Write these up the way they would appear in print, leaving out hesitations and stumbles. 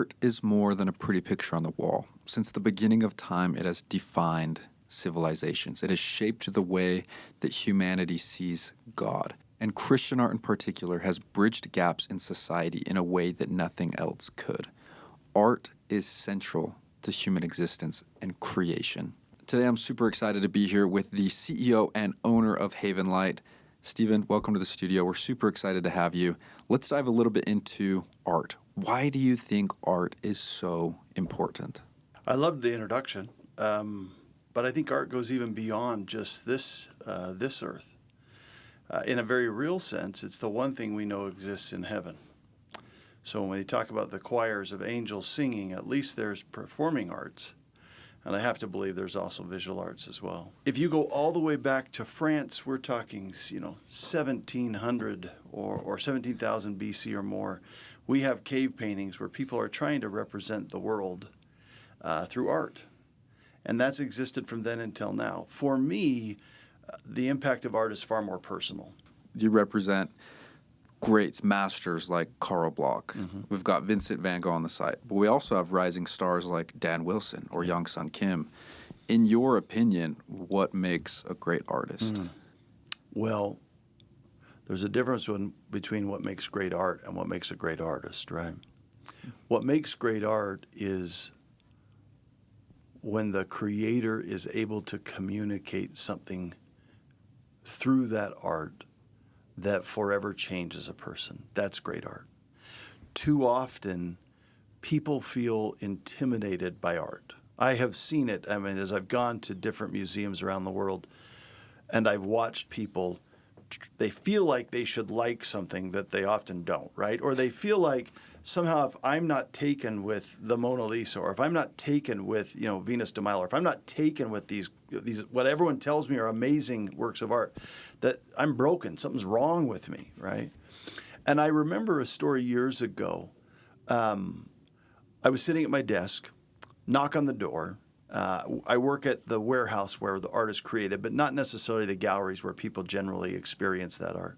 Art is more than a pretty picture on the wall. Since the beginning of time, it has defined civilizations. It has shaped the way that humanity sees God. And Christian art in particular has bridged gaps in society in a way that nothing else could. Art is central to human existence and creation. Today I'm super excited to be here with the CEO and owner of Havenlight. Steevun, welcome to the studio. We're super excited to have you. Let's dive a little bit into art. Why do you think art is so important? I loved the introduction, but I think art goes even beyond just this earth. In a very real sense, it's the one thing we know exists in heaven. So when we talk about the choirs of angels singing, at least there's performing arts. And I have to believe there's also visual arts as well. If you go all the way back to France, we're talking, 1700 or 17,000 BC or more. We have cave paintings where people are trying to represent the world through art. And that's existed from then until now. For me, the impact of art is far more personal. You represent greats, masters like Karl Bloch. Mm-hmm. We've got Vincent van Gogh on the site, but we also have rising stars like Dan Wilson or Young Sun Kim. In your opinion, what makes a great artist? Well, there's a difference between what makes great art and what makes a great artist, right? What makes great art is when the creator is able to communicate something through that art that forever changes a person. That's great art. Too often, people feel intimidated by art. I have seen it, as I've gone to different museums around the world, and I've watched people, they feel like they should like something that they often don't, right? Or they feel like somehow if I'm not taken with the Mona Lisa, or if I'm not taken with, Venus de Milo, or if I'm not taken with these what everyone tells me are amazing works of art, that I'm broken, something's wrong with me, right? And I remember a story years ago. I was sitting at my desk, knock on the door. I work at the warehouse where the art is created, but not necessarily the galleries where people generally experience that art.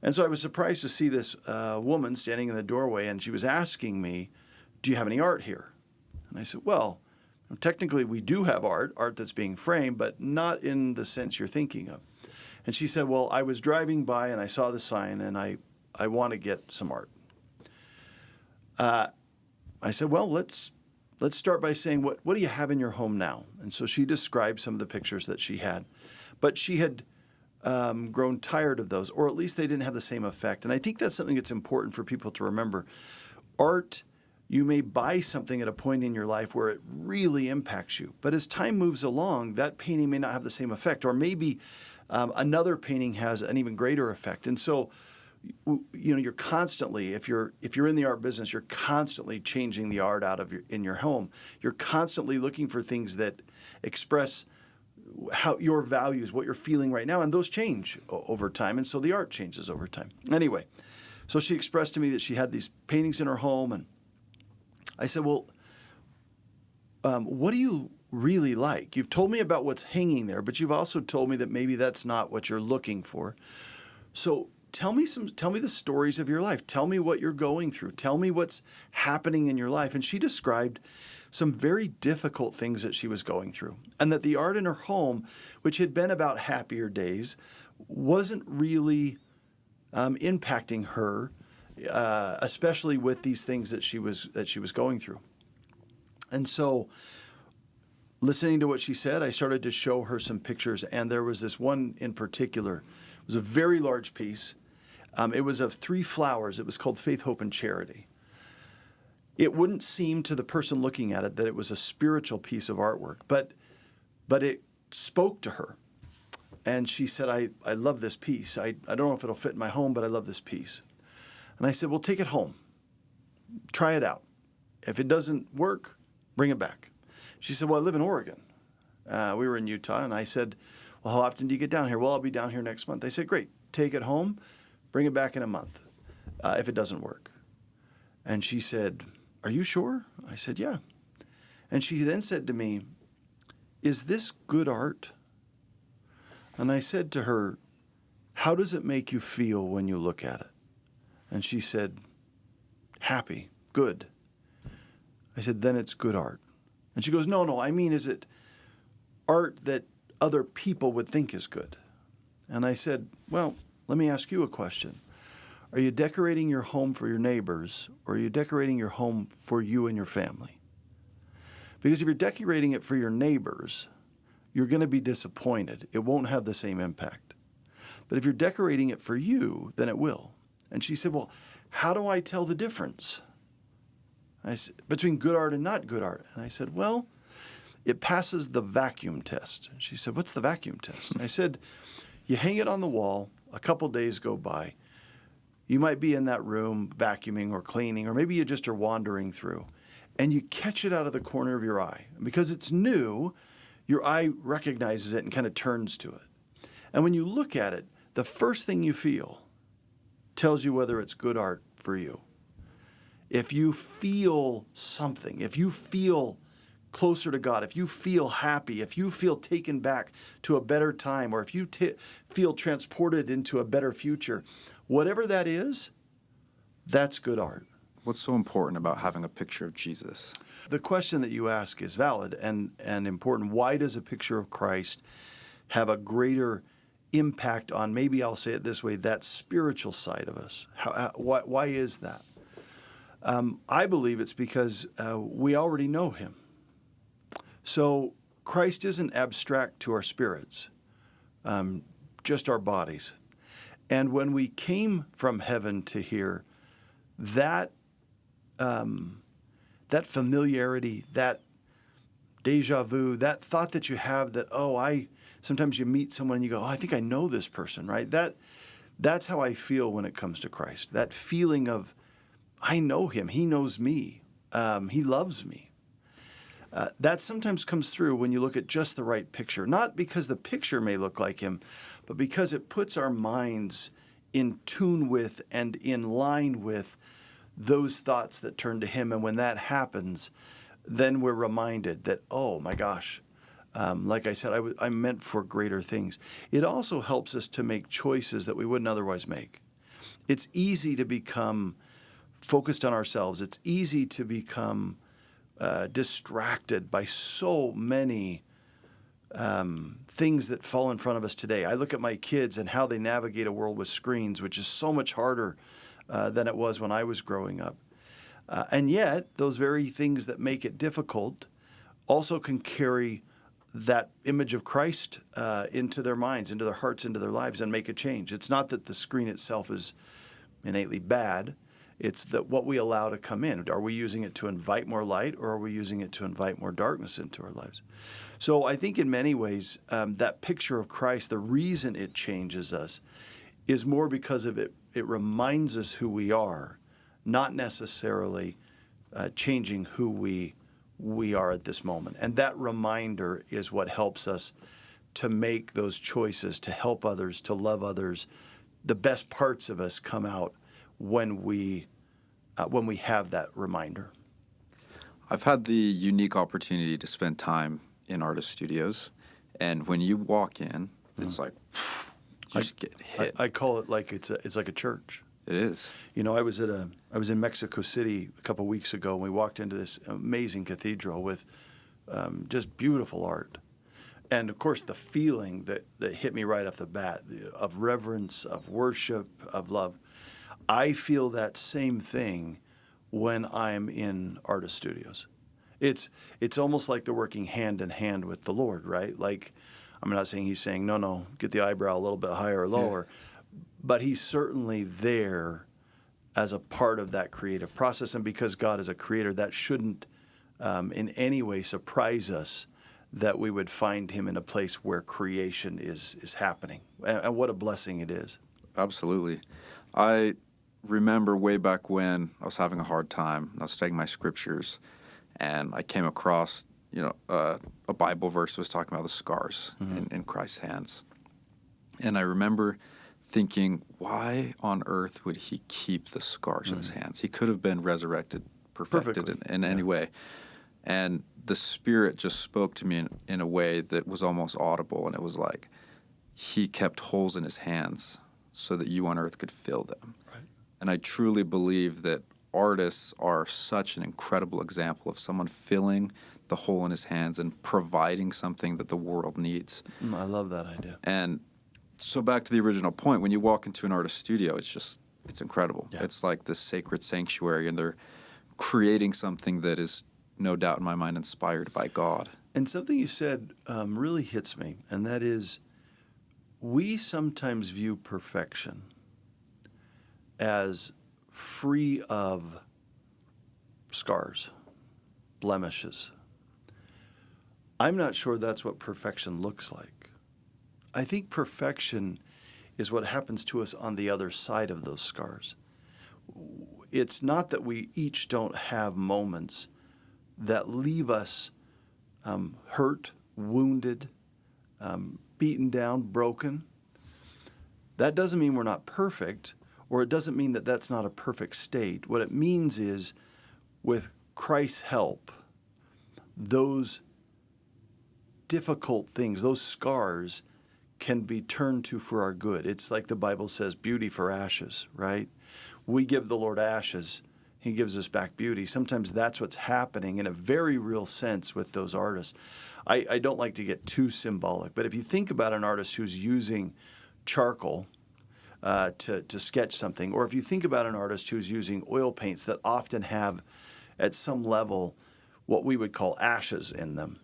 And so I was surprised to see this woman standing in the doorway, and she was asking me, "Do you have any art here?" And I said, "Well, technically we do have art that's being framed, but not in the sense you're thinking of." And she said, "Well, I was driving by and I saw the sign, and I want to get some art." I said, "Well, let's start by saying, what do you have in your home now?" And so she described some of the pictures that she had. But she had grown tired of those, or at least they didn't have the same effect. And I think that's something that's important for people to remember. Art, you may buy something at a point in your life where it really impacts you. But as time moves along, that painting may not have the same effect. Or maybe another painting has an even greater effect. And so, you're constantly, if you're in the art business, you're constantly changing the art in your home. You're constantly looking for things that express how your values, what you're feeling right now, and those change over time, and so the art changes over time. Anyway, so she expressed to me that she had these paintings in her home, and I said, "Well, what do you really like? You've told me about what's hanging there, but you've also told me that maybe that's not what you're looking for. So tell me the stories of your life. Tell me what you're going through. Tell me what's happening in your life." And she described some very difficult things that she was going through, and that the art in her home, which had been about happier days, wasn't really impacting her, especially with these things that she was going through. And so, listening to what she said, I started to show her some pictures, and there was this one in particular. It was a very large piece. It was of 3 flowers. It was called Faith, Hope, and Charity. It wouldn't seem to the person looking at it that it was a spiritual piece of artwork, but it spoke to her. And she said, I love this piece. I don't know if it'll fit in my home, but I love this piece. And I said, "Well, take it home. Try it out. If it doesn't work, bring it back." She said, "Well, I live in Oregon." We were in Utah, and I said, "Well, how often do you get down here?" "Well, I'll be down here next month." I said, "Great. Take it home. Bring it back in a month if it doesn't work." And she said, "Are you sure?" I said, "Yeah." And she then said to me, "Is this good art?" And I said to her, "How does it make you feel when you look at it?" And she said, "Happy, good." I said, then it's good art. And she goes, no, I mean, is it art that other people would think is good? And I said, well, let me ask you a question. Are you decorating your home for your neighbors, or are you decorating your home for you and your family? Because if you're decorating it for your neighbors, you're going to be disappointed. It won't have the same impact. But if you're decorating it for you, then it will. And she said, well, how do I tell the difference between good art and not good art? And I said, well, it passes the vacuum test. And she said, what's the vacuum test? And I said, you hang it on the wall, a couple days go by. You might be in that room vacuuming or cleaning, or maybe you just are wandering through, and you catch it out of the corner of your eye. And because it's new, your eye recognizes it and kind of turns to it. And when you look at it, the first thing you feel tells you whether it's good art for you. If you feel something, if you feel closer to God, if you feel happy, if you feel taken back to a better time, or if you feel transported into a better future, whatever that is, that's good art. What's so important about having a picture of Jesus? The question that you ask is valid and important. Why does a picture of Christ have a greater impact on, maybe I'll say it this way, that spiritual side of us? Why is that? I believe it's because we already know him. So Christ isn't abstract to our spirits, just our bodies. And when we came from heaven to here, that familiarity, that deja vu, that thought that you have that, sometimes you meet someone and you go, I think I know this person, right? That's how I feel when it comes to Christ. That feeling of, I know him, he knows me, he loves me. That sometimes comes through when you look at just the right picture, not because the picture may look like him, but because it puts our minds in tune with and in line with those thoughts that turn to him. And when that happens, then we're reminded that, oh my gosh, like I said, I'm meant for greater things. It also helps us to make choices that we wouldn't otherwise make. It's easy to become focused on ourselves. It's easy to become distracted by so many things that fall in front of us today. I look at my kids and how they navigate a world with screens, which is so much harder than it was when I was growing up. And yet, those very things that make it difficult also can carry that image of Christ into their minds, into their hearts, into their lives, and make a change. It's not that the screen itself is innately bad. It's that what we allow to come in. Are we using it to invite more light, or are we using it to invite more darkness into our lives? So I think in many ways, that picture of Christ, the reason it changes us is more because of it reminds us who we are, not necessarily changing who we are at this moment. And that reminder is what helps us to make those choices, to help others, to love others. The best parts of us come out when we have that reminder. I've had the unique opportunity to spend time in artist studios, and when you walk in, it's like you just get hit. I call it like it's like a church. It is. You know, I was in Mexico City a couple of weeks ago, and we walked into this amazing cathedral with just beautiful art. And of course, the feeling that hit me right off the bat of reverence, of worship, of love. I feel that same thing when I'm in artist studios. It's almost like they're working hand in hand with the Lord, right? Like, I'm not saying he's saying, no, get the eyebrow a little bit higher or lower, but he's certainly there as a part of that creative process. And because God is a creator, that shouldn't in any way surprise us that we would find him in a place where creation is happening. And what a blessing it is. Absolutely. I remember way back when I was having a hard time. I was studying my scriptures, and I came across, a Bible verse that was talking about the scars in Christ's hands. And I remember thinking, why on earth would he keep the scars in his hands? He could have been resurrected, perfected in any way. And the Spirit just spoke to me in a way that was almost audible, and it was like, he kept holes in his hands so that you on earth could fill them. Right. And I truly believe that artists are such an incredible example of someone filling the hole in his hands and providing something that the world needs. I love that idea. And so back to the original point, when you walk into an artist studio, it's incredible. Yeah. It's like this sacred sanctuary, and they're creating something that is, no doubt in my mind, inspired by God. And something you said really hits me, and that is, we sometimes view perfection as free of scars, blemishes. I'm not sure that's what perfection looks like. I think perfection is what happens to us on the other side of those scars. It's not that we each don't have moments that leave us hurt, wounded, beaten down, broken. That doesn't mean we're not perfect, or it doesn't mean that that's not a perfect state. What it means is, with Christ's help, those difficult things, those scars, can be turned to for our good. It's like the Bible says, beauty for ashes, right? We give the Lord ashes, He gives us back beauty. Sometimes that's what's happening in a very real sense with those artists. I don't like to get too symbolic, but if you think about an artist who's using charcoal to sketch something, or if you think about an artist who's using oil paints that often have, at some level, what we would call ashes in them,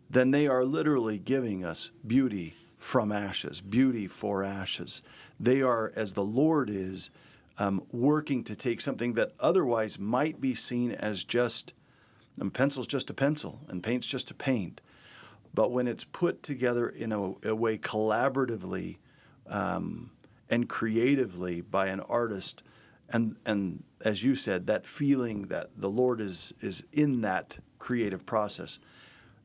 then they are literally giving us beauty from ashes, beauty for ashes. They are, as the Lord is, working to take something that otherwise might be seen as just, pencil's just a pencil and paint's just a paint. But when it's put together in a way collaboratively and creatively by an artist, and as you said, that feeling that the Lord is in that creative process,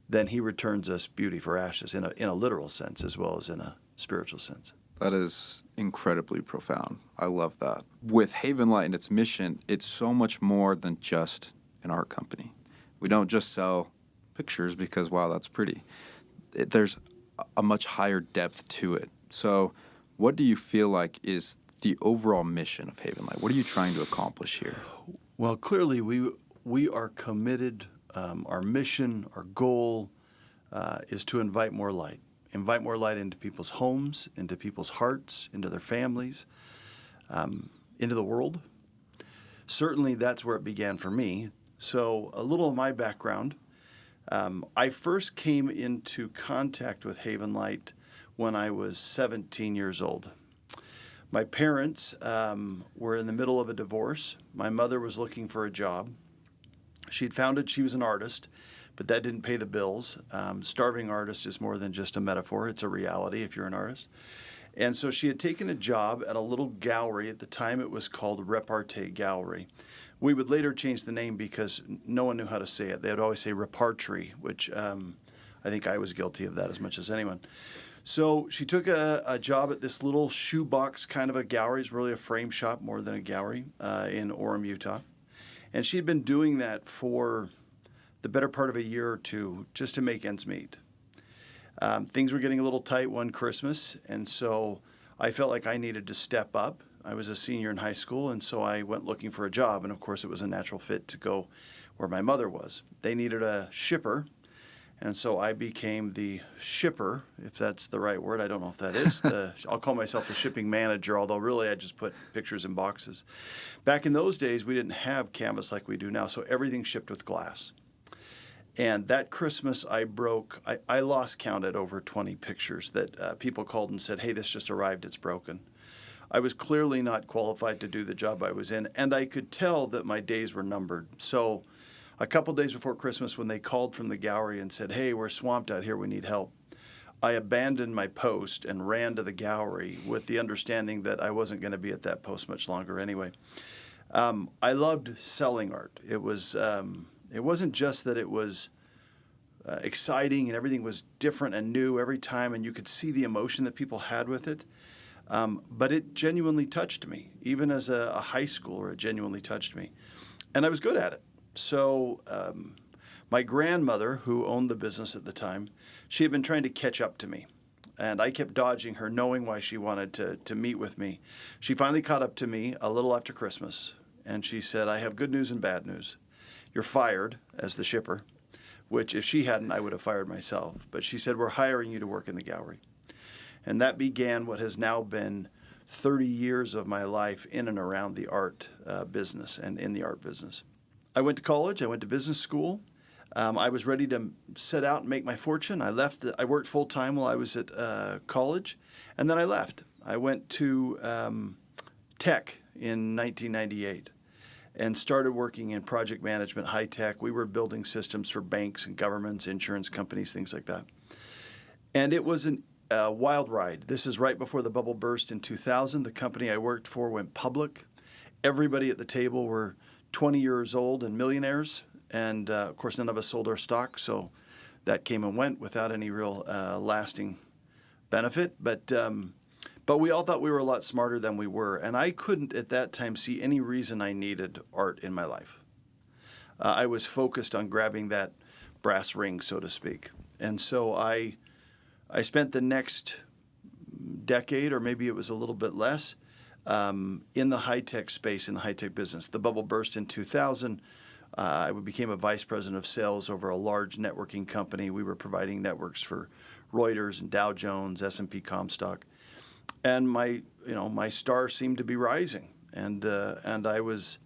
then He returns us beauty for ashes in a literal sense as well as in a spiritual sense. That is incredibly profound. I love that. With Havenlight and its mission, it's so much more than just an art company. We don't just sell pictures because, wow, that's pretty. There's a much higher depth to it. So what do you feel like is the overall mission of Havenlight? What are you trying to accomplish here? Well, clearly we are committed. Our mission, our goal is to invite more light into people's homes, into people's hearts, into their families, into the world. Certainly that's where it began for me. So a little of my background. I first came into contact with Havenlight when I was 17 years old. My parents were in the middle of a divorce. My mother was looking for a job. She was an artist, but that didn't pay the bills. Starving artist is more than just a metaphor. It's a reality if you're an artist. And so she had taken a job at a little gallery. At the time, it was called Repartee Gallery. We would later change the name because no one knew how to say it. They would always say Repartee, which I think I was guilty of that as much as anyone. So she took a job at this little shoebox kind of a gallery. It's really a frame shop more than a gallery in Orem, Utah. And she'd been doing that for the better part of a year or two just to make ends meet. Things were getting a little tight one Christmas, and so I felt like I needed to step up. I was a senior in high school, and so I went looking for a job, and of course it was a natural fit to go where my mother was. They needed a shipper, and so I became the shipper, if that's the right word. I don't know if that is. I'll call myself the shipping manager, although really I just put pictures in boxes. Back in those days, we didn't have canvas like we do now, so everything shipped with glass. And that Christmas, I lost count at over 20 pictures that people called and said, hey, this just arrived, it's broken. I was clearly not qualified to do the job I was in, and I could tell that my days were numbered. So a couple days before Christmas, when they called from the gallery and said, hey, we're swamped out here, we need help, I abandoned my post and ran to the gallery with the understanding that I wasn't going to be at that post much longer anyway. I loved selling art. It wasn't just that it was exciting and everything was different and new every time, and you could see the emotion that people had with it, but it genuinely touched me. Even as a high schooler, it genuinely touched me. And I was good at it. So my grandmother, who owned the business at the time, she had been trying to catch up to me. And I kept dodging her, knowing why she wanted to meet with me. She finally caught up to me a little after Christmas. and she said, I have good news and bad news. You're fired as the shipper, which if she hadn't, I would have fired myself. But she said, we're hiring you to work in the gallery. And that began what has now been 30 years of my life in and around the art business and in the art business. I went to college. I went to business school. I was ready to set out and make my fortune. I worked full-time while I was at college, and then I left. I went to tech in 1998 and started working in project management, high tech. We were building systems for banks and governments, insurance companies, things like that. And it was a wild ride. This is right before the bubble burst in 2000. The company I worked for went public. Everybody at the table were 20 years old and millionaires. And, of course, none of us sold our stock, so that came and went without any real lasting benefit. But we all thought we were a lot smarter than we were, and I couldn't at that time see any reason I needed art in my life. I was focused on grabbing that brass ring, so to speak. And so I spent the next decade, or maybe it was a little bit less, in the high-tech space, in the high-tech business. The bubble burst in 2000. I became a vice president of sales over a large networking company. We were providing networks for Reuters and Dow Jones, S&P Comstock, and my star seemed to be rising, and I was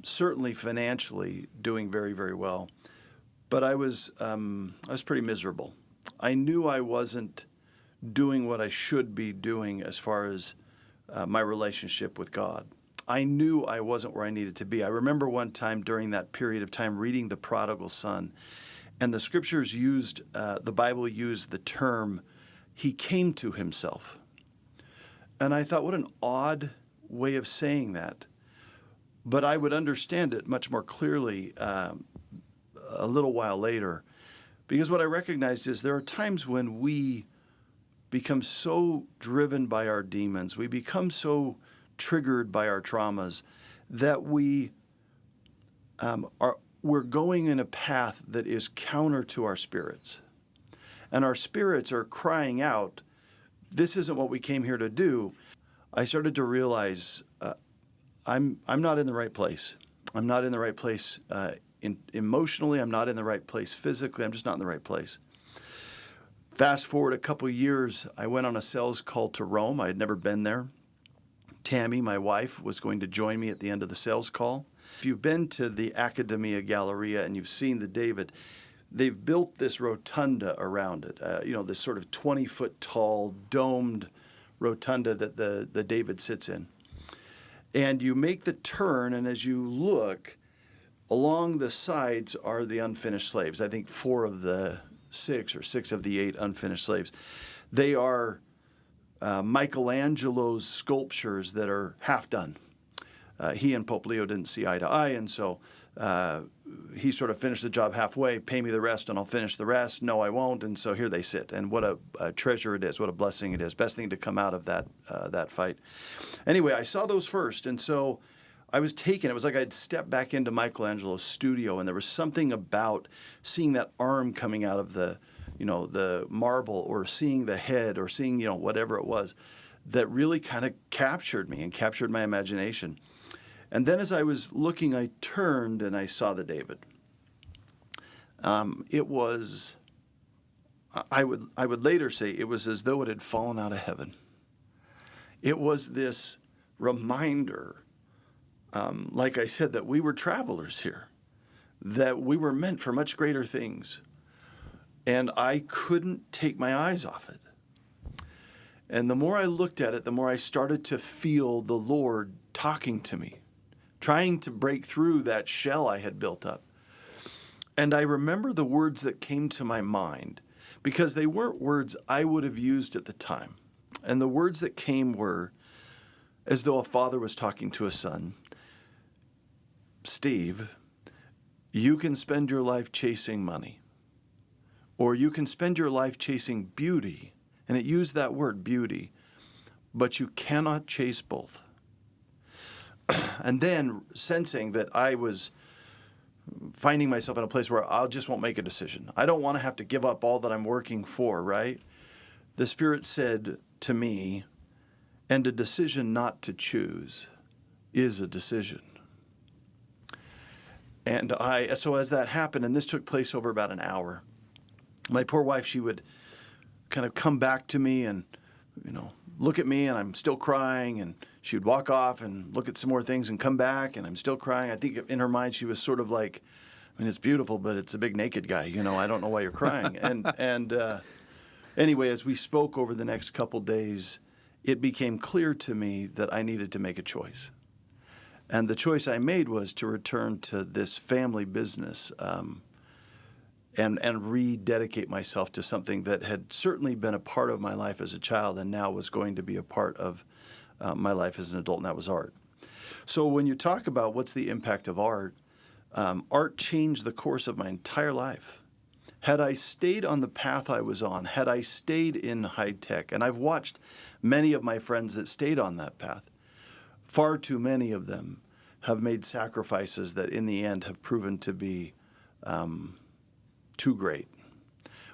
certainly financially doing very, very well, but I was pretty miserable. I knew I wasn't doing what I should be doing as far as my relationship with God. I knew I wasn't where I needed to be. I remember one time during that period of time reading the prodigal son, and the scriptures the Bible used the term, he came to himself. And I thought, what an odd way of saying that. But I would understand it much more clearly a little while later, because what I recognized is there are times when we become so driven by our demons, we become so triggered by our traumas, that we're going in a path that is counter to our spirits. And our spirits are crying out, this isn't what we came here to do. I started to realize I'm not in the right place. I'm not in the right place emotionally. I'm not in the right place physically. I'm just not in the right place. Fast forward a couple years, I went on a sales call to Rome. I had never been there. Tammy, my wife, was going to join me at the end of the sales call. If you've been to the Accademia Galleria and you've seen the David, they've built this rotunda around it, this sort of 20-foot tall, domed rotunda that the David sits in. And you make the turn, and as you look, along the sides are the unfinished slaves. I think 4 of the 6 or 6 of the 8 unfinished slaves. They are Michelangelo's sculptures that are half done. He and Pope Leo didn't see eye to eye, and so he sort of finished the job halfway, pay me the rest and I'll finish the rest. No, I won't. And so here they sit. And what a treasure it is, what a blessing it is. Best thing to come out of that fight. Anyway, I saw those first, and so I was taken. It was like I'd stepped back into Michelangelo's studio, and there was something about seeing that arm coming out of the marble, or seeing the head, or seeing, whatever it was, that really kind of captured me and captured my imagination. And then as I was looking, I turned and I saw the David. It was, I would later say, it was as though it had fallen out of heaven. It was this reminder, like I said, that we were travelers here, that we were meant for much greater things. And I couldn't take my eyes off it. And the more I looked at it, the more I started to feel the Lord talking to me, trying to break through that shell I had built up. And I remember the words that came to my mind, because they weren't words I would have used at the time. And the words that came were as though a father was talking to a son. Steve, you can spend your life chasing money, or you can spend your life chasing beauty. And it used that word, beauty, but you cannot chase both. And then, sensing that I was finding myself in a place where I just won't make a decision. I don't want to have to give up all that I'm working for, right? The Spirit said to me, and a decision not to choose is a decision. And so as that happened, and this took place over about an hour, my poor wife, she would kind of come back to me and, look at me, and I'm still crying, and she would walk off and look at some more things and come back, and I'm still crying. I think in her mind she was sort of like, it's beautiful, but it's a big naked guy. I don't know why you're crying. And anyway, as we spoke over the next couple days, it became clear to me that I needed to make a choice. And the choice I made was to return to this family business and rededicate myself to something that had certainly been a part of my life as a child and now was going to be a part of my life as an adult, and that was art. So when you talk about what's the impact of art, art changed the course of my entire life. Had I stayed on the path I was on, had I stayed in high tech, and I've watched many of my friends that stayed on that path, far too many of them have made sacrifices that in the end have proven to be too great.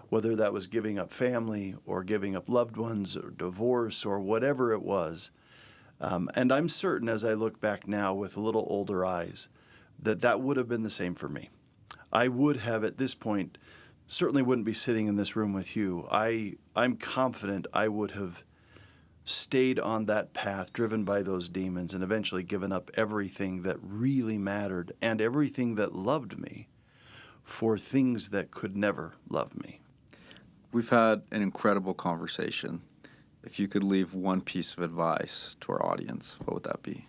Whether that was giving up family or giving up loved ones or divorce or whatever it was. And I'm certain as I look back now with a little older eyes that would have been the same for me. I would have at this point, certainly wouldn't be sitting in this room with you. I'm confident I would have stayed on that path, driven by those demons, and eventually given up everything that really mattered and everything that loved me for things that could never love me. We've had an incredible conversation. If you could leave one piece of advice to our audience, what would that be?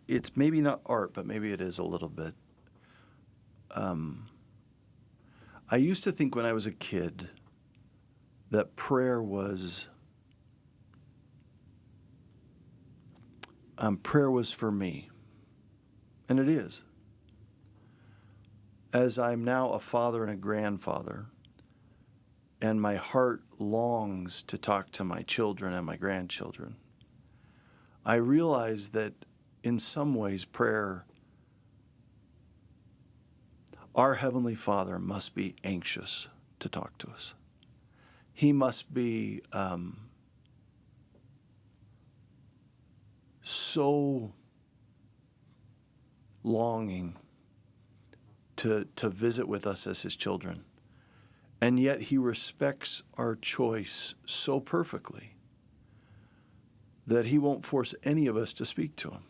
It's maybe not art, but maybe it is a little bit. I used to think when I was a kid that prayer was for me, and it is. As I'm now a father and a grandfather, and my heart longs to talk to my children and my grandchildren, I realize that in some ways prayer, our Heavenly Father must be anxious to talk to us. He must be so longing to visit with us as His children. And yet He respects our choice so perfectly that He won't force any of us to speak to Him.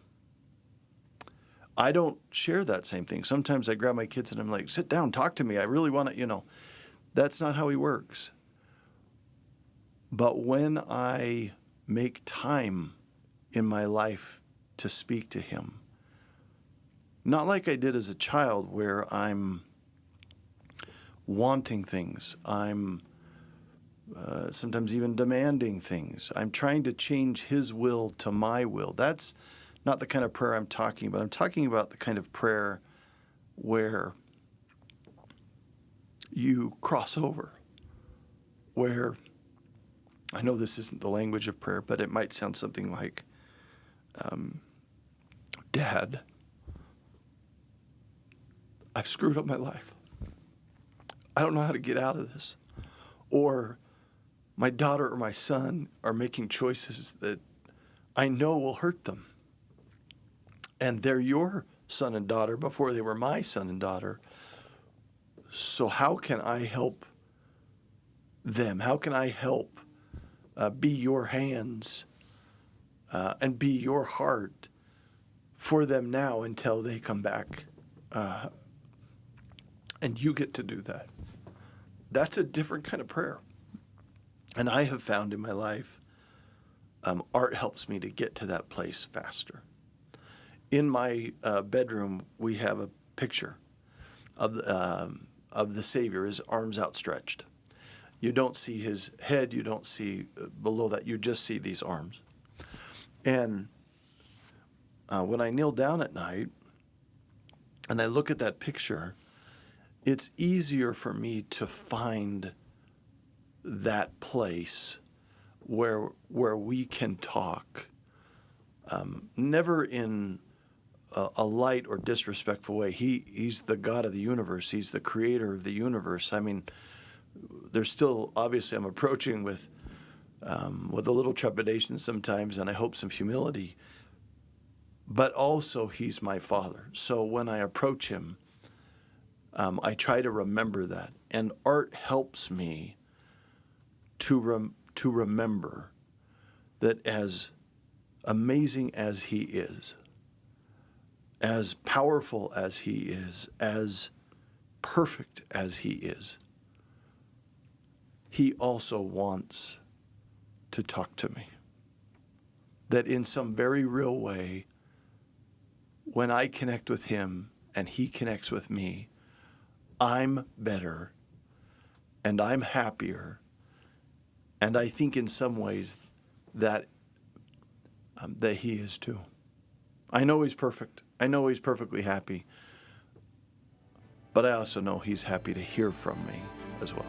I don't share that same thing. Sometimes I grab my kids and I'm like, sit down, talk to me. I really want to, That's not how He works. But when I make time in my life to speak to Him, not like I did as a child where I'm wanting things, I'm sometimes even demanding things. I'm trying to change His will to my will. That's not the kind of prayer I'm talking about. I'm talking about the kind of prayer where you cross over, where, I know this isn't the language of prayer, but it might sound something like, Dad, I've screwed up my life. I don't know how to get out of this. Or my daughter or my son are making choices that I know will hurt them. And they're your son and daughter before they were my son and daughter. So how can I help them? How can I help be your hands and be your heart for them now until they come back? And you get to do that. That's a different kind of prayer. And I have found in my life, art helps me to get to that place faster. In my bedroom, we have a picture of the Savior, His arms outstretched. You don't see His head, you don't see below that, you just see these arms. And when I kneel down at night and I look at that picture, it's easier for me to find that place where we can talk, never in a light or disrespectful way. He's the God of the universe. He's the creator of the universe. I mean, there's still, obviously, I'm approaching with a little trepidation sometimes, and I hope some humility. but also he's my Father. So when I approach him, I try to remember that. And art helps me to remember that as amazing as he is, as powerful as he is, as perfect as he is, he also wants to talk to me. That in some very real way, when I connect with him and he connects with me, I'm better and I'm happier. And I think in some ways that he is too. I know he's perfect. I know he's perfectly happy. But I also know he's happy to hear from me as well.